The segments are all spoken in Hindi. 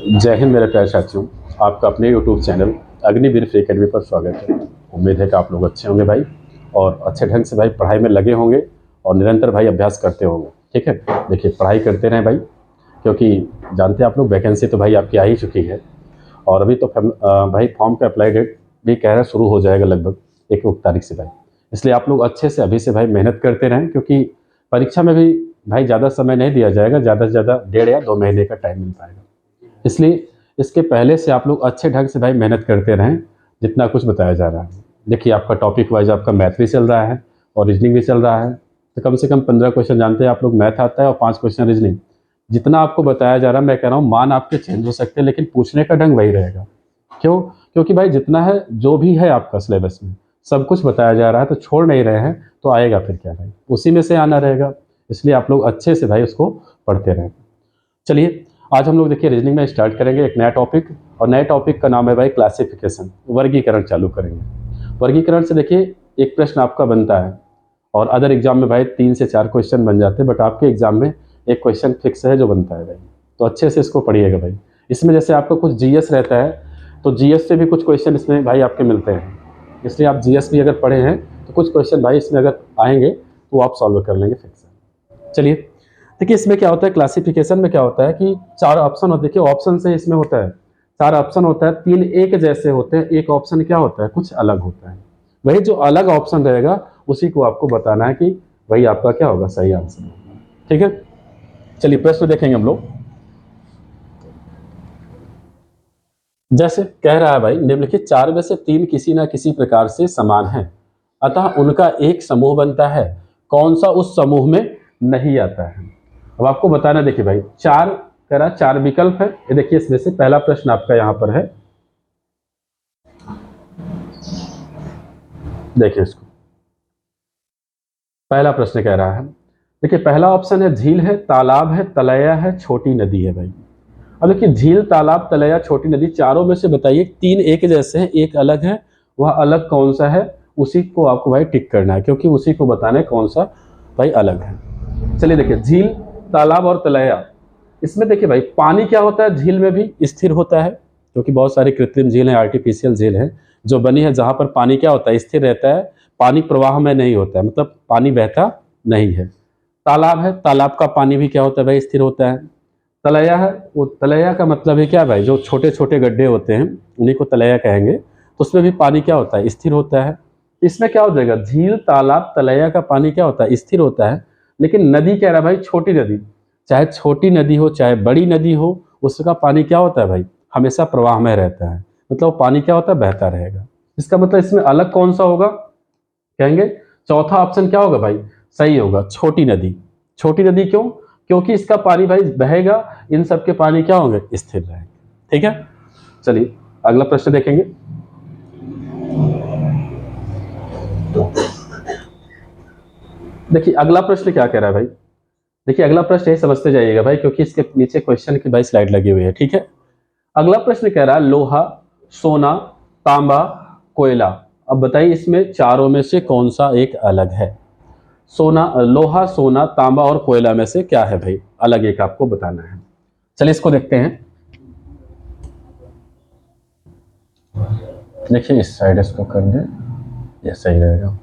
जय हिंद मेरे प्यारे साथियों। आपका अपने YouTube channel Agniveer free academy पर स्वागत है। उम्मीद है कि आप लोग अच्छे होंगे भाई, और अच्छे ढंग से भाई पढ़ाई में लगे होंगे और निरंतर भाई अभ्यास करते होंगे। ठीक है, देखिए पढ़ाई करते रहें भाई, क्योंकि जानते हैं आप लोग वैकेंसी तो भाई आपकी आ ही चुकी है। और अभी तो भाई फॉर्म का अप्लाई डेट भी कह रहा है शुरू हो जाएगा लगभग 1 तारीख से भाई। इसलिए आप लोग अच्छे से अभी से भाई मेहनत करते रहें, क्योंकि परीक्षा में भी भाई ज़्यादा समय नहीं दिया जाएगा, ज़्यादा से ज़्यादा 1.5 या 2 महीने का टाइम मिल पाएगा। इसलिए इसके पहले से आप लोग अच्छे ढंग से भाई मेहनत करते रहें जितना कुछ बताया जा रहा है। देखिए आपका टॉपिक वाइज आपका मैथ भी चल रहा है और रीजनिंग भी चल रहा है, तो कम से कम 15 क्वेश्चन जानते हैं आप लोग, मैथ आता है और 5 क्वेश्चन रीजनिंग। जितना आपको बताया जा रहा है, मैं कह रहा हूँ मान आपके चेंज हो सकते हैं लेकिन पूछने का ढंग वही रहेगा। क्यों? क्योंकि भाई जितना है जो भी है आपका सिलेबस में सब कुछ बताया जा रहा है, तो छोड़ नहीं रहे हैं तो आएगा फिर क्या भाई, उसी में से आना रहेगा। इसलिए आप लोग अच्छे से भाई उसको पढ़ते रहें। चलिए आज हम लोग देखिए रीजनिंग में स्टार्ट करेंगे एक नया टॉपिक, और नए टॉपिक का नाम है भाई क्लासिफिकेशन, वर्गीकरण चालू करेंगे। वर्गीकरण से देखिए एक प्रश्न आपका बनता है, और अदर एग्जाम में भाई 3 से 4 क्वेश्चन बन जाते हैं, बट आपके एग्जाम में एक क्वेश्चन फिक्स है जो बनता है भाई। तो अच्छे से इसको पढ़िएगा भाई। इसमें जैसे आपका कुछ जीएस रहता है, तो जीएस से भी कुछ क्वेश्चन इसमें भाई आपके मिलते हैं। इसलिए आप जीएस भी अगर पढ़े हैं तो कुछ क्वेश्चन भाई इसमें अगर आएंगे तो आप सॉल्व कर लेंगे फिक्स है। चलिए देखिए इसमें क्या होता है, क्लासिफिकेशन में क्या होता है कि 4 ऑप्शन होते हैं। देखिए ऑप्शन से इसमें होता है 4 ऑप्शन होता है, 3 एक जैसे होते हैं, एक ऑप्शन क्या होता है कुछ अलग होता है। वही जो अलग ऑप्शन रहेगा उसी को आपको बताना है कि वही आपका क्या होगा, सही आंसर होगा। ठीक है, चलिए प्रश्न देखेंगे हम लोग। जैसे कह रहा है भाई, निम्नलिखित 4 में से 3 किसी ना किसी प्रकार से समान है, अतः उनका एक समूह बनता है, कौन सा उस समूह में नहीं आता है। अब आपको बताना, देखिए भाई 4 कह रहा 4 विकल्प है। ये देखिए इसमें से पहला प्रश्न आपका यहां पर है, देखिए इसको पहला प्रश्न कह रहा है। देखिए पहला ऑप्शन है झील है, तालाब है, तलैया है, छोटी नदी है भाई। अब देखिए झील, तालाब, तलैया, छोटी नदी, चारों में से बताइए 3 एक जैसे हैं, एक अलग है, वह अलग कौन सा है, उसी को आपको भाई टिक करना है, क्योंकि उसी को बताना है कौन सा भाई अलग है। चलिए देखिए झील, तालाब और तलैया, इसमें देखिए भाई पानी क्या होता है, झील में भी स्थिर होता है, क्योंकि बहुत सारी कृत्रिम झील हैं, आर्टिफिशियल झील हैं जो बनी है, जहां पर पानी क्या होता है स्थिर रहता है, पानी प्रवाह में नहीं होता है, मतलब पानी बहता नहीं है। तालाब है, तालाब का पानी भी क्या होता है भाई, स्थिर होता है। तलैया है, वो तलैया का मतलब है क्या भाई, जो छोटे छोटे गड्ढे होते हैं उन्हीं को तलैया कहेंगे, तो उसमें भी पानी क्या होता है, स्थिर होता है। इसमें क्या हो जाएगा, झील, तालाब, तलैया का पानी क्या होता है, स्थिर होता है। लेकिन नदी कह रहा है भाई छोटी नदी, चाहे छोटी नदी हो चाहे बड़ी नदी हो, उसका पानी क्या होता है भाई, हमेशा प्रवाह में रहता है, मतलब पानी क्या होता है, बहता रहेगा। इसका मतलब इसमें अलग कौन सा होगा, कहेंगे चौथा ऑप्शन क्या होगा भाई, सही होगा, छोटी नदी। छोटी नदी क्यों? क्योंकि इसका पानी भाई बहेगा, इन सब के पानी क्या होंगे, स्थिर रहेंगे। ठीक है, चलिए अगला प्रश्न देखेंगे। देखिए अगला प्रश्न क्या कह रहा है भाई, देखिए अगला प्रश्न यही समझते जाइएगा भाई, क्योंकि इसके नीचे क्वेश्चन की भाई स्लाइड लगी हुई है। ठीक है, अगला प्रश्न कह रहा है लोहा, सोना, तांबा, कोयला। अब बताइए इसमें चारों में से कौन सा एक अलग है। सोना, लोहा, सोना, तांबा और कोयला में से क्या है भाई अलग, एक आपको बताना है। चलिए इसको देखते हैं। देखिए इस साइड इसको कर दें, ये सही रहेगा।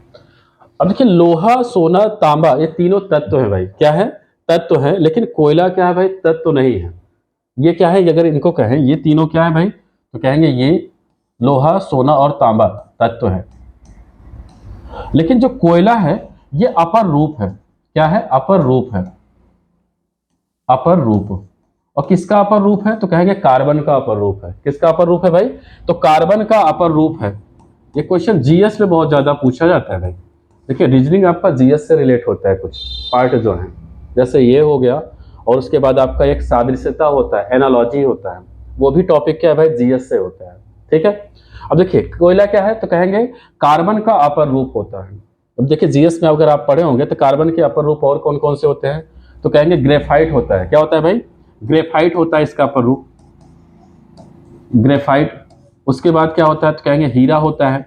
अब देखिए लोहा, सोना, तांबा, ये तीनों तत्व है भाई, क्या है, तत्व है। लेकिन कोयला क्या है भाई, तत्व नहीं है। ये क्या है, अगर इनको कहें ये तीनों क्या है भाई, तो कहेंगे ये लोहा, सोना और तांबा तत्व है। लेकिन जो कोयला है ये अपर रूप है, क्या है, अपर रूप है, अपर रूप। और किसका अपर रूप है, तो कहेंगे कार्बन का अपर रूप है। किसका अपर रूप है भाई, तो कार्बन का अपर रूप है। ये क्वेश्चन जीएस में बहुत ज्यादा पूछा जाता है भाई। देखिए रीजनिंग आपका जीएस से रिलेट होता है, कुछ पार्ट जो है, जैसे ये हो गया, और उसके बाद आपका एक सादृश्यता होता है, एनालॉजी होता है, वो भी टॉपिक क्या है भाई, जीएस से होता है। ठीक है, अब देखिए कोयला क्या है, तो कहेंगे कार्बन का अपर रूप होता है। अब देखिए जीएस में अगर आप पढ़े होंगे तो कार्बन के अपर रूप और कौन कौन से होते हैं, तो कहेंगे ग्रेफाइट होता है। क्या होता है भाई, ग्रेफाइट होता है इसका अपर रूप, ग्रेफाइट। उसके बाद क्या होता है, तो कहेंगे हीरा होता है।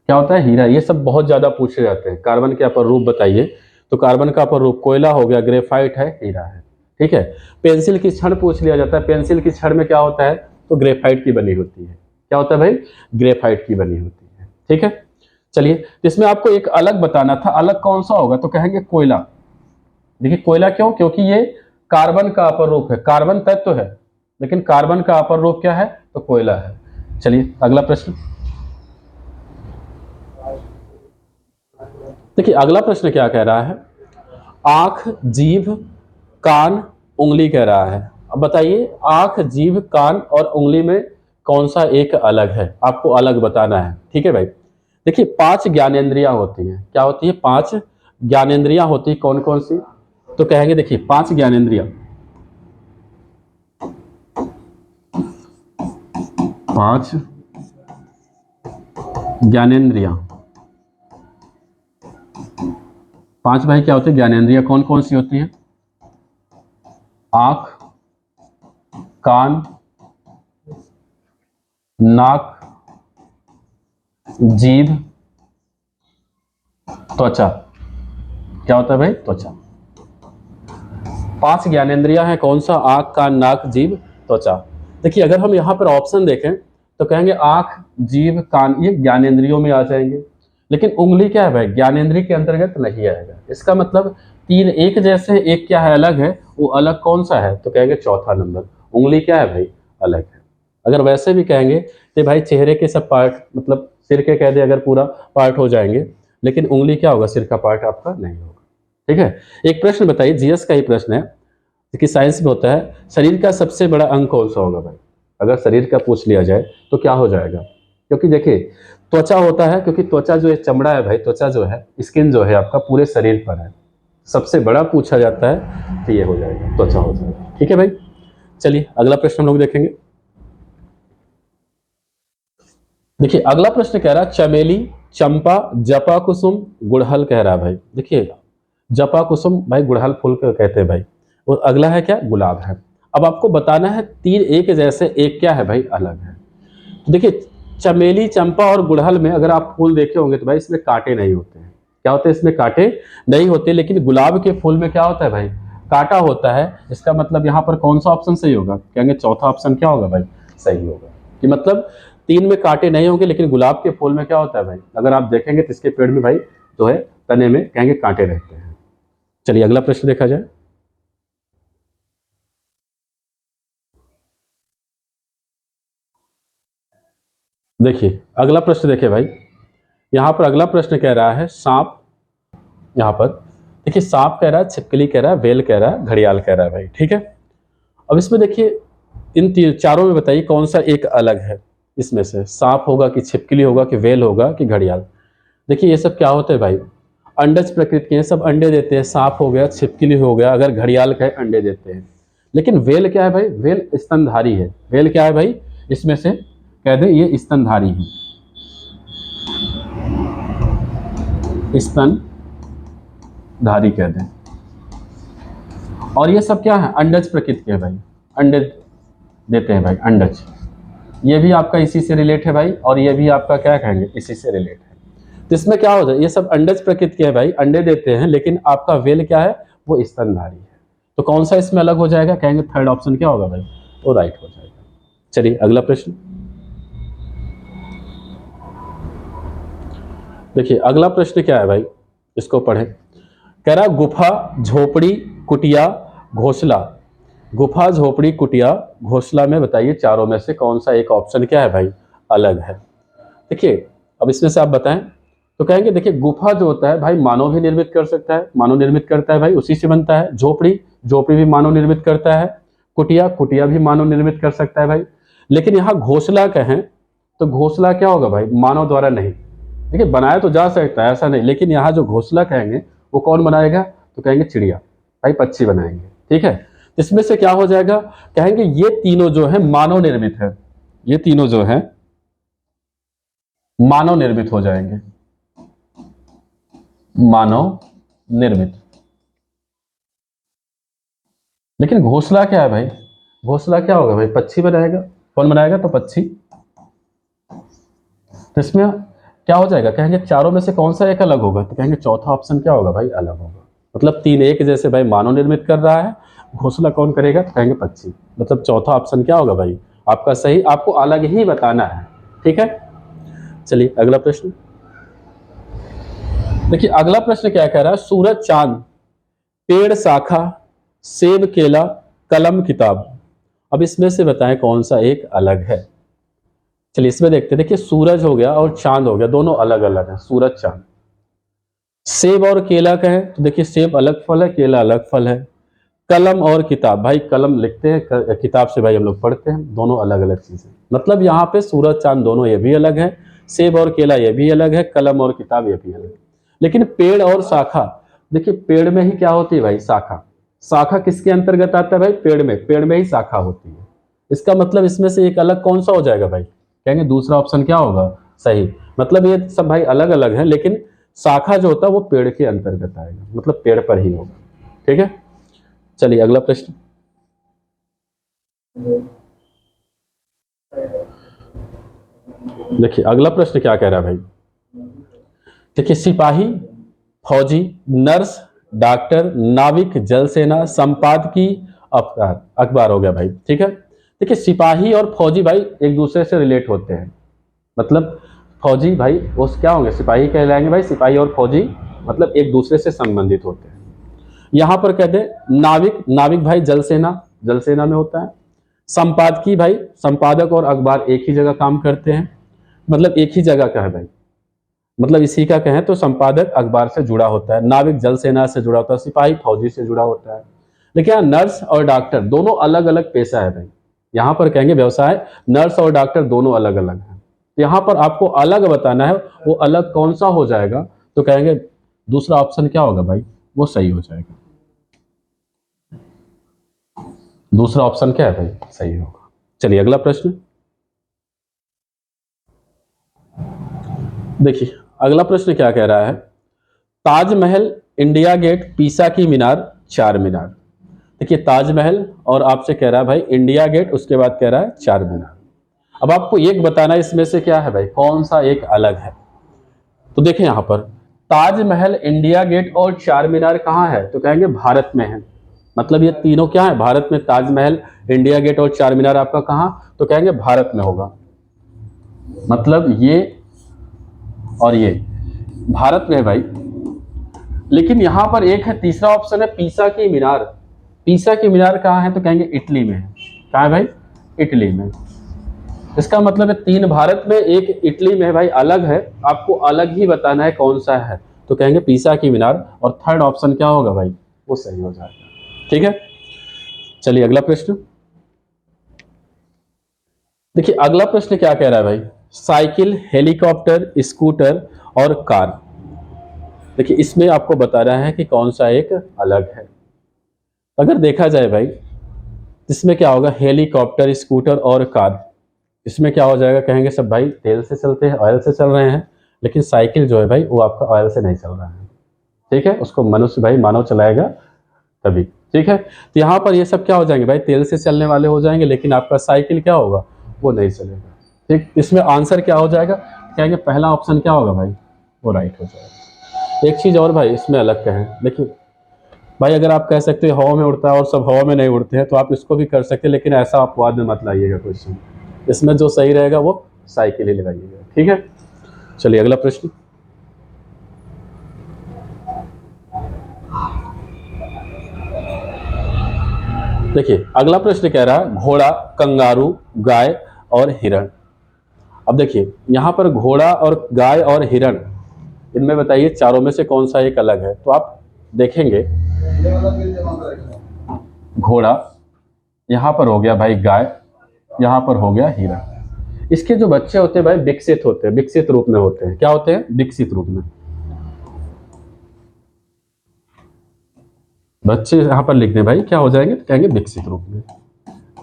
क्या होता है, हीरा। ये सब बहुत ज्यादा पूछे जाते हैं, कार्बन के अपर रूप बताइए, तो कार्बन का अपर रूप कोयला हो गया, ग्रेफाइट है, हीरा है। ठीक है। पेंसिल की छड़ पूछ लिया जाता है, पेंसिल की छड़ में क्या होता है, तो ग्रेफाइट की बनी होती है। क्या होता है भाई, ग्रेफाइट की बनी होती है। ठीक है, चलिए, तो इसमें आपको एक अलग बताना था, अलग कौन सा होगा, तो कहेंगे कोयला। देखिए कोयला क्यों, क्योंकि ये कार्बन का अपर रूप है, कार्बन तत्व है, लेकिन कार्बन का अपर रूप क्या है, तो कोयला है। चलिए अगला प्रश्न। देखिए अगला प्रश्न क्या कह रहा है, आंख, जीभ, कान, उंगली कह रहा है। अब बताइए आंख, जीभ, कान और उंगली में कौन सा एक अलग है, आपको अलग बताना है। ठीक है भाई, देखिए 5 ज्ञानेंद्रियां होती हैं। क्या होती है, 5 ज्ञानेंद्रियां होती हैं। कौन कौन सी, तो कहेंगे देखिए 5 ज्ञानेंद्रियां, 5 ज्ञानेंद्रियां, 5 भाई क्या होती है ज्ञानेंद्रियां, कौन कौन सी होती हैं, आंख, कान, नाक, जीभ, त्वचा। क्या होता है भाई, त्वचा। 5 ज्ञानेंद्रियां हैं, कौन सा, आंख, कान, नाक, जीभ, त्वचा। देखिए अगर हम यहाँ पर ऑप्शन देखें तो कहेंगे आंख, जीभ, कान, ये ज्ञानेंद्रियों में आ जाएंगे, लेकिन उंगली क्या है भाई, ज्ञानेंद्रिय के अंतर्गत नहीं आएगा। इसका मतलब 3 एक जैसे, एक क्या है, अलग है, वो अलग कौन सा है, तो कहेंगे चौथा नंबर, उंगली क्या है भाई, अलग है। अगर वैसे भी कहेंगे तो भाई चेहरे के सब पार्ट, मतलब सिर के कह दे अगर पूरा पार्ट हो जाएंगे, लेकिन उंगली क्या होगा, सिर का पार्ट आपका नहीं होगा। ठीक है, एक प्रश्न बताइए, जीएस का ही प्रश्न है कि साइंस में होता है, शरीर का सबसे बड़ा अंग कौन सा होगा भाई, अगर शरीर का पूछ लिया जाए तो क्या हो जाएगा, क्योंकि देखिए त्वचा होता है, क्योंकि त्वचा जो है, चमड़ा है भाई, त्वचा जो है, स्किन जो है आपका पूरे शरीर पर है, सबसे बड़ा पूछा जाता है तो ये हो जाएगा, त्वचा हो जाएगा। ठीक है भाई, चलिए अगला प्रश्न हम लोग देखेंगे। देखिए अगला प्रश्न कह रहा है, चमेली, चंपा, जपा कुसुम, गुड़हल कह रहा है भाई। देखिए जपा कुसुम भाई गुड़हल फूल को कहते हैं भाई, और अगला है क्या, गुलाब है। अब आपको बताना है 3 एक जैसे, एक क्या है भाई, अलग है। तो देखिए चमेली, चंपा और गुड़हल में अगर आप फूल देखे होंगे तो भाई इसमें कांटे नहीं होते हैं। क्या होते हैं, इसमें कांटे नहीं होते, लेकिन गुलाब के फूल में क्या होता है भाई, कांटा होता है। इसका मतलब यहाँ पर कौन सा ऑप्शन सही होगा, कहेंगे चौथा ऑप्शन क्या होगा भाई, सही होगा। कि मतलब 3 में कांटे नहीं होंगे, लेकिन गुलाब के फूल में क्या होता है भाई, अगर आप देखेंगे तो इसके पेड़ में भाई जो है तने में कहेंगे कांटे रहते हैं। चलिए अगला प्रश्न देखा जाए। देखिए अगला प्रश्न देखिए भाई, यहाँ पर अगला प्रश्न कह रहा है सांप। यहाँ पर देखिए सांप कह रहा है, छिपकली कह रहा है, वेल कह रहा है, घड़ियाल कह रहा है भाई। ठीक है, अब इसमें देखिए इन चारों में बताइए कौन सा एक अलग है, इसमें से सांप होगा कि छिपकली होगा कि वेल होगा कि घड़ियाल। देखिए ये सब क्या होते हैं भाई, अंडज प्रकृति के हैं, सब अंडे देते हैं। सांप हो गया, छिपकली हो गया, अगर घड़ियाल का है अंडे देते हैं। लेकिन वेल क्या है भाई, वेल स्तनधारी है। वेल क्या है भाई, इसमें से कह दे ये स्तनधारी है, स्तनधारी कह दें। और ये सब क्या है, अंडज प्रकृति के भाई, अंडे देते हैं भाई, अंडज। ये भी आपका इसी से रिलेट है भाई, और ये भी आपका क्या कहेंगे, इसी से रिलेट है। तो इसमें क्या हो जाए, ये सब अंडज प्रकृति के हैं भाई, अंडे देते हैं, लेकिन आपका वेल क्या है, वो स्तनधारी है। तो कौन सा इसमें अलग हो जाएगा, कहेंगे थर्ड ऑप्शन क्या होगा भाई, वो राइट हो जाएगा। चलिए अगला प्रश्न देखिए, अगला प्रश्न क्या है भाई, इसको पढ़ें। कह रहा गुफा, झोपड़ी, कुटिया, घोंसला। गुफा, झोपड़ी, कुटिया, घोंसला में बताइए चारों में से कौन सा एक ऑप्शन क्या है भाई, अलग है। देखिए अब इसमें से आप बताएं, तो कहेंगे देखिए गुफा जो होता है भाई मानव भी निर्मित कर सकता है, मानव निर्मित करता है भाई, उसी से बनता है। झोपड़ी, झोपड़ी भी मानव निर्मित करता है। कुटिया, कुटिया भी मानव निर्मित कर सकता है भाई। लेकिन यहाँ घोंसला कहें तो घोंसला क्या होगा भाई, मानव द्वारा नहीं। देखिए बनाया तो जा सकता है, ऐसा नहीं, लेकिन यहाँ जो घोंसला कहेंगे वो कौन बनाएगा, तो कहेंगे चिड़िया भाई, पक्षी बनाएंगे। ठीक है, इसमें से क्या हो जाएगा, कहेंगे ये तीनों जो है मानव निर्मित है, ये तीनों जो है मानव निर्मित हो जाएंगे, मानव निर्मित। लेकिन घोंसला क्या है भाई, घोंसला क्या होगा भाई, पक्षी बनाएगा। कौन बनाएगा, तो पक्षी। तो इसमें क्या हो जाएगा, कहेंगे चारों में से कौन सा एक अलग होगा, तो कहेंगे चौथा ऑप्शन क्या होगा भाई, अलग होगा। मतलब 3 एक जैसे भाई मानव निर्मित कर रहा है, घोंसला कौन करेगा? तो कहेंगे पक्षी। मतलब चौथा ऑप्शन क्या होगा भाई आपका सही, आपको अलग ही बताना है। ठीक है, चलिए अगला प्रश्न देखिए। अगला प्रश्न क्या कह रहा है? सूरज चांद, पेड़ शाखा, सेब केला, कलम किताब। अब इसमें से बताएं कौन सा एक अलग है। चलिए इसमें देखते हैं। देखिए सूरज हो गया और चांद हो गया, दोनों अलग अलग हैं, सूरज चांद। सेब और केला का है तो देखिए सेब अलग फल है, केला अलग फल है। कलम और किताब, भाई कलम लिखते हैं, किताब से भाई हम लोग पढ़ते हैं, दोनों अलग अलग चीजें। मतलब यहाँ पे सूरज चांद दोनों ये भी अलग है, सेब और केला ये भी अलग है, कलम और किताब ये भी अलग है। लेकिन पेड़ और शाखा, देखिए पेड़ में ही क्या होती है भाई? शाखा। शाखा किसके अंतर्गत आता है भाई? पेड़ में ही शाखा होती है। इसका मतलब इसमें से एक अलग कौन सा हो जाएगा भाई? कहेंगे दूसरा ऑप्शन क्या होगा सही। मतलब ये सब भाई अलग अलग है, लेकिन शाखा जो होता है वो पेड़ के अंतर्गत आएगा, मतलब पेड़ पर ही होगा। ठीक है, चलिए अगला प्रश्न देखिए। अगला प्रश्न क्या कह रहा है भाई? देखिए सिपाही, फौजी, नर्स, डॉक्टर, नाविक, जल सेना, संपादकीय, अखबार। अखबार हो गया भाई। ठीक है, देखिए सिपाही और फौजी भाई एक दूसरे से रिलेट होते हैं। मतलब फौजी भाई वो क्या होंगे? सिपाही कहलाएंगे भाई। सिपाही और फौजी मतलब एक दूसरे से संबंधित होते हैं। यहां पर कहते हैं नाविक, नाविक भाई जल सेना, जल सेना में होता है। संपादकीय भाई, संपादक और अखबार एक ही जगह काम करते हैं, मतलब एक ही जगह का है भाई। मतलब इसी का कहें तो संपादक अखबार से जुड़ा होता है, नाविक जल सेना से जुड़ा होता है, सिपाही फौजी से जुड़ा होता है। लेकिन यहाँ नर्स और डॉक्टर दोनों अलग अलग पेशा है भाई। यहाँ पर कहेंगे व्यवसाय, नर्स और डॉक्टर दोनों अलग अलग हैं। यहाँ पर आपको अलग बताना है, वो अलग कौन सा हो जाएगा? तो कहेंगे दूसरा ऑप्शन क्या होगा भाई? वो सही हो जाएगा। दूसरा ऑप्शन क्या है भाई? सही होगा। चलिए अगला प्रश्न देखिए। अगला प्रश्न क्या कह रहा है? ताजमहल, इंडिया गेट, पीसा की मीनार, चार मीनार। देखिए ताजमहल और आपसे कह रहा है भाई इंडिया गेट, उसके बाद कह रहा है चार मीनार। अब आपको एक बताना है इसमें से क्या है भाई, कौन सा एक अलग है। तो देखिए यहां पर ताजमहल, इंडिया गेट और चार मीनार कहाँ है? तो कहेंगे भारत में है। मतलब ये तीनों क्या है? भारत में। ताजमहल, इंडिया गेट और चार मीनार आपका कहाँ? तो कहेंगे भारत में होगा। मतलब ये और ये भारत में है भाई। लेकिन यहां पर एक है, तीसरा ऑप्शन है पीसा की मीनार। पीसा की मीनार कहाँ है? तो कहेंगे इटली में है। कहाँ है भाई? इटली में। इसका मतलब है तीन भारत में, एक इटली में है भाई, अलग है। आपको अलग ही बताना है कौन सा है। तो कहेंगे पीसा की मीनार, और थर्ड ऑप्शन क्या होगा भाई? वो सही हो जाएगा। ठीक है, चलिए अगला प्रश्न देखिए। अगला प्रश्न क्या कह रहा है भाई? साइकिल, हेलीकॉप्टर, स्कूटर और कार। देखिए इसमें आपको बता रहा है कि कौन सा एक अलग है। अगर देखा जाए भाई इसमें क्या होगा? हेलीकॉप्टर, स्कूटर और कार, इसमें क्या हो जाएगा? कहेंगे सब भाई तेल से चलते हैं, ऑयल से चल रहे हैं। लेकिन साइकिल जो है भाई वो आपका ऑयल से नहीं चल रहा है। ठीक है, उसको मनुष्य भाई मानव चलाएगा तभी। ठीक है, तो यहाँ पर ये सब क्या हो जाएंगे भाई? तेल से चलने वाले हो जाएंगे, लेकिन आपका साइकिल क्या होगा? वो नहीं चलेगा। ठीक, इसमें आंसर क्या हो जाएगा? कहेंगे पहला ऑप्शन क्या होगा भाई? वो राइट हो जाएगा। एक चीज और भाई इसमें अलग कहें, देखिए भाई अगर आप कह सकते हो हवा में उड़ता है और सब हवा में नहीं उड़ते हैं तो आप इसको भी कर सकते हैं, लेकिन ऐसा अपवाद में मत लाइएगा क्वेश्चन। इसमें जो सही रहेगा वो साइकिल ही लगाइएगा। ठीक है, चलिए अगला प्रश्न देखिए। अगला प्रश्न कह रहा है घोड़ा, कंगारू, गाय और हिरण। अब देखिए यहाँ पर घोड़ा और गाय और हिरण, इनमें बताइए चारों में से कौन सा एक अलग है? तो आप देखेंगे घोड़ा, यहाँ पर हो गया भाई गाय, यहाँ पर हो गया हिरण। इसके जो बच्चे होते हैं भाई विकसित होते हैं, विकसित रूप में होते हैं। क्या होते हैं? विकसित रूप में। बच्चे यहाँ पर लिख दें भाई, क्या हो जाएंगे? तो कहेंगे विकसित रूप में।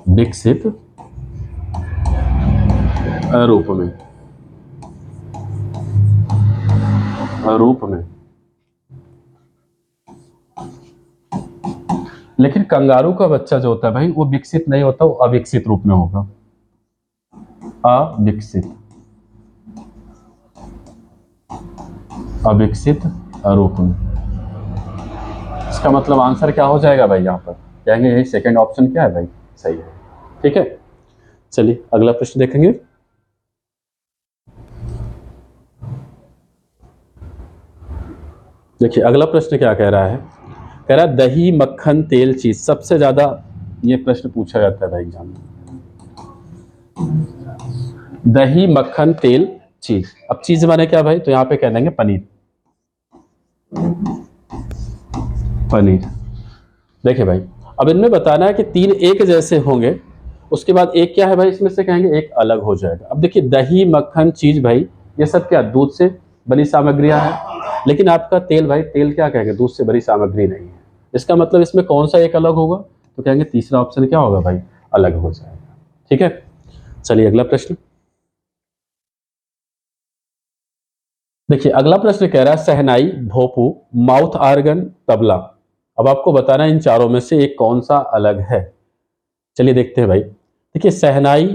विकसित रूप में, रूप में। लेकिन कंगारू का बच्चा जो होता है भाई वो विकसित नहीं होता, वो अविकसित रूप में होगा। अविकसित, अविकसित रूप में। इसका मतलब आंसर क्या हो जाएगा भाई यहाँ पर? कहेंगे यही सेकंड ऑप्शन क्या है भाई, सही है। ठीक है, चलिए अगला प्रश्न देखेंगे। देखिए अगला प्रश्न क्या कह रहा है, कह रहा है दही मक्खन तेल चीज, सबसे ज्यादा ये प्रश्न पूछा जाता है भाई एग्जाम में। दही मक्खन तेल चीज, अब चीज माने क्या भाई, तो यहाँ पे कह देंगे पनीर। पनीर। देखिए भाई, अब इनमें बताना है कि तीन एक जैसे होंगे, उसके बाद एक क्या है भाई, इसमें से कहेंगे एक अलग हो जाएगा। अब देखिए दही मक्खन चीज भाई, ये सब क्या दूध से बनी सामग्रियां हैं, लेकिन आपका तेल भाई, तेल क्या कहेंगे, दूध से बनी सामग्री नहीं है। इसका मतलब इसमें कौन सा एक अलग होगा, तो कहेंगे तीसरा ऑप्शन क्या होगा भाई, अलग हो जाएगा। ठीक है, चलिए अगला प्रश्न। देखिए अगला प्रश्न कह रहा है शहनाई, भोपू, माउथ आर्गन, तबला। अब आपको बताना है इन चारों में से एक कौन सा अलग है। चलिए देखते हैं भाई। देखिए शहनाई,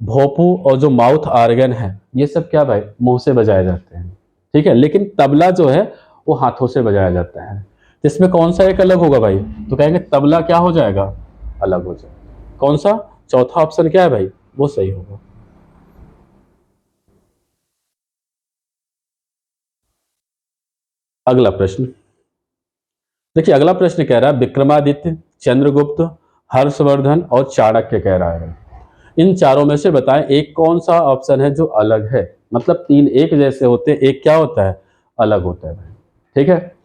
भोपू और जो माउथ आर्गन है, ये सब क्या भाई, मुंह से बजाए जाते हैं। ठीक है, लेकिन तबला जो है वो हाथों से बजाया जाता है। तो इसमें कौन सा एक अलग होगा भाई, तो कहेंगे तबला क्या हो जाएगा, अलग हो जाएगा। कौन सा, चौथा ऑप्शन क्या है भाई, वो सही होगा। अगला प्रश्न। देखिए अगला प्रश्न कह रहा है विक्रमादित्य, चंद्रगुप्त, हर्षवर्धन और चाणक्य कह रहा है। इन चारों में से बताएं एक कौन सा ऑप्शन है जो अलग है, मतलब तीन एक जैसे होते हैं, एक क्या होता है, अलग होता है भाई। ठीक है,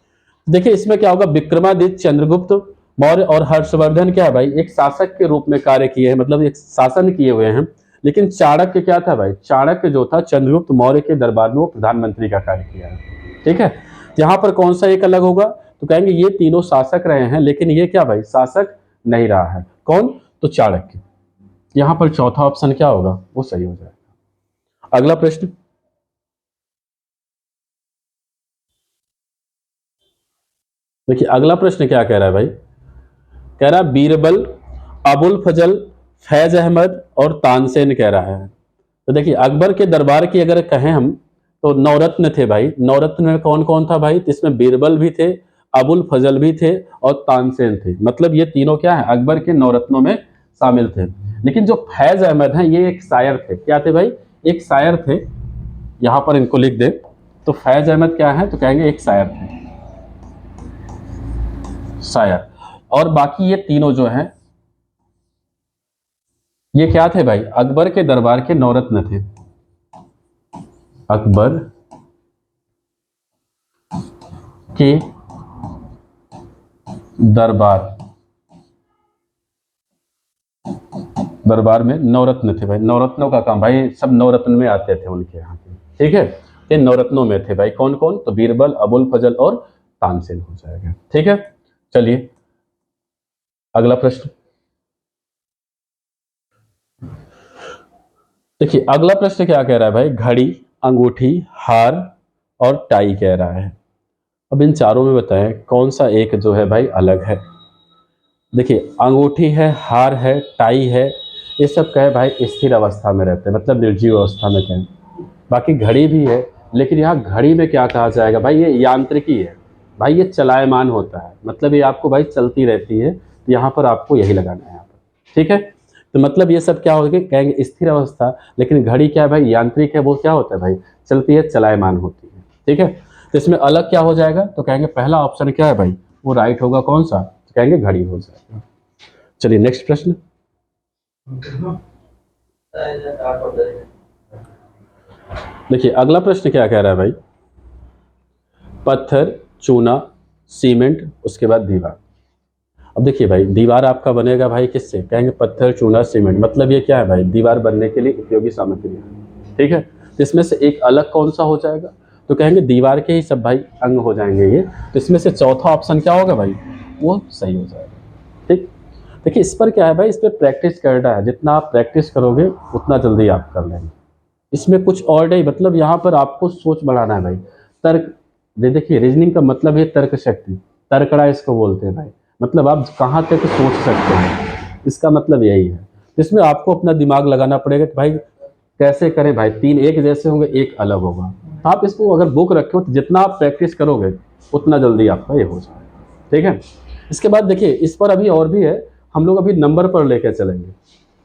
देखिए इसमें क्या होगा, विक्रमादित्य, चंद्रगुप्त मौर्य और हर्षवर्धन क्या है भाई, एक शासक के रूप में कार्य किए हैं, मतलब एक शासन किए हुए हैं। लेकिन चाणक्य क्या था भाई, चाणक्य जो था चंद्रगुप्त मौर्य के दरबार में वो प्रधानमंत्री का कार्य किया है। ठीक है, यहाँ पर कौन सा एक अलग होगा, तो कहेंगे ये तीनों शासक रहे हैं, लेकिन ये क्या भाई, शासक नहीं रहा है। कौन, तो चाणक्य। यहाँ पर चौथा ऑप्शन क्या होगा, वो सही हो जाएगा। अगला प्रश्न। देखिए अगला प्रश्न क्या कह रहा है भाई, कह रहा है बीरबल, अबुल फजल, फैज अहमद और तानसेन कह रहा है। तो देखिए अकबर के दरबार की अगर कहें हम, तो नवरत्न थे भाई। नवरत्न में कौन कौन था भाई, तो इसमें बीरबल भी थे, अबुल फजल भी थे और तानसेन थे। मतलब ये तीनों क्या है, अकबर के नवरत्नों में शामिल थे। लेकिन जो फैज अहमद हैं, ये एक शायर थे। क्या थे भाई, एक शायर थे। यहाँ पर इनको लिख दे, तो फैज अहमद क्या है, तो कहेंगे एक शायर थे, शायर। और बाकी ये तीनों जो हैं, ये क्या थे भाई, अकबर के दरबार के नवरत्न थे। अकबर के दरबार दरबार में नवरत्न थे भाई। नवरत्नों का काम भाई, सब नवरत्न में आते थे उनके यहाँ पे। ठीक है, ये नवरत्नों में थे भाई, कौन कौन, तो बीरबल, अबुल फजल और तानसेन हो जाएगा। ठीक है, चलिए अगला प्रश्न। देखिए अगला प्रश्न क्या कह रहा है भाई, घड़ी, अंगूठी, हार और टाई कह रहा है। अब इन चारों में बताएं कौन सा एक जो है भाई अलग है। देखिए अंगूठी है, हार है, टाई है, ये सब क्या है भाई, स्थिर अवस्था में रहते हैं, मतलब निर्जीव अवस्था में कहें। बाकी घड़ी भी है, लेकिन यहाँ घड़ी में क्या कहा जाएगा भाई, ये यांत्रिकी है भाई, ये चलायमान होता है, मतलब ये आपको भाई चलती रहती है। तो यहाँ पर आपको यही लगाना है यहाँ पर। ठीक है, तो मतलब ये सब क्या होगा, कहेंगे स्थिर अवस्था, लेकिन घड़ी क्या है भाई, यांत्रिक है, वो क्या होता है भाई, चलती है, चलायमान होती है। ठीक है, तो इसमें अलग क्या हो जाएगा, तो कहेंगे पहला ऑप्शन क्या है भाई, वो राइट होगा। कौन सा, तो कहेंगे घड़ी हो जाएगा। चलिए नेक्स्ट प्रश्न। देखिए अगला प्रश्न क्या कह रहा है भाई, पत्थर, चूना, सीमेंट, उसके बाद दीवार। अब देखिए भाई, दीवार आपका बनेगा भाई किससे, कहेंगे पत्थर, चूना, सीमेंट। मतलब ये क्या है भाई, दीवार बनने के लिए उपयोगी सामग्री है। ठीक है, तो इसमें से एक अलग कौन सा हो जाएगा, तो कहेंगे दीवार के ही सब भाई अंग हो जाएंगे ये। तो इसमें से चौथा ऑप्शन क्या होगा भाई, वो सही हो जाएगा। ठीक, देखिए इस पर क्या है भाई, इस पर प्रैक्टिस करना है, जितना आप प्रैक्टिस करोगे उतना जल्दी आप कर लेंगे। इसमें कुछ और नहीं, मतलब यहाँ पर आपको सोच बढ़ाना है भाई। तर्क, देखिए रीजनिंग का मतलब है तर्क शक्ति, तर्कड़ा इसको बोलते हैं भाई। मतलब आप कहाँ तक सोच सकते हैं, इसका मतलब यही है। इसमें आपको अपना दिमाग लगाना पड़ेगा कि भाई कैसे करें भाई, तीन एक जैसे होंगे, एक अलग होगा। तो आप इसको अगर बुक रखे हो, तो जितना आप प्रैक्टिस करोगे उतना जल्दी आपका ये हो जाएगा। ठीक है, इसके बाद देखिए इस पर अभी और भी है, हम लोग अभी नंबर पर लेके चलेंगे।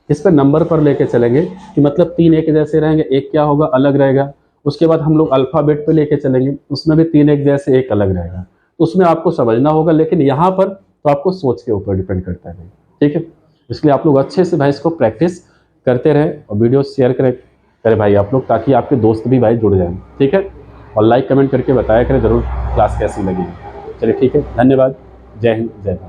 इस पर नंबर पर लेके चलेंगे कि मतलब 3 एक जैसे रहेंगे, एक क्या होगा अलग रहेगा। उसके बाद हम लोग अल्फ़ाबेट पे लेके चलेंगे, उसमें भी 3 एक जैसे एक अलग रहेगा। तो उसमें आपको समझना होगा, लेकिन यहाँ पर तो आपको सोच के ऊपर डिपेंड करता है भाई, ठीक है? इसलिए आप लोग अच्छे से भाई इसको प्रैक्टिस करते रहें और वीडियो शेयर करें करें भाई आप लोग, ताकि आपके दोस्त भी भाई जुड़ जाएँ, ठीक है? और लाइक कमेंट करके बताया करें ज़रूर क्लास कैसी लगी। चलिए ठीक है, धन्यवाद। जय हिंद, जय भारत।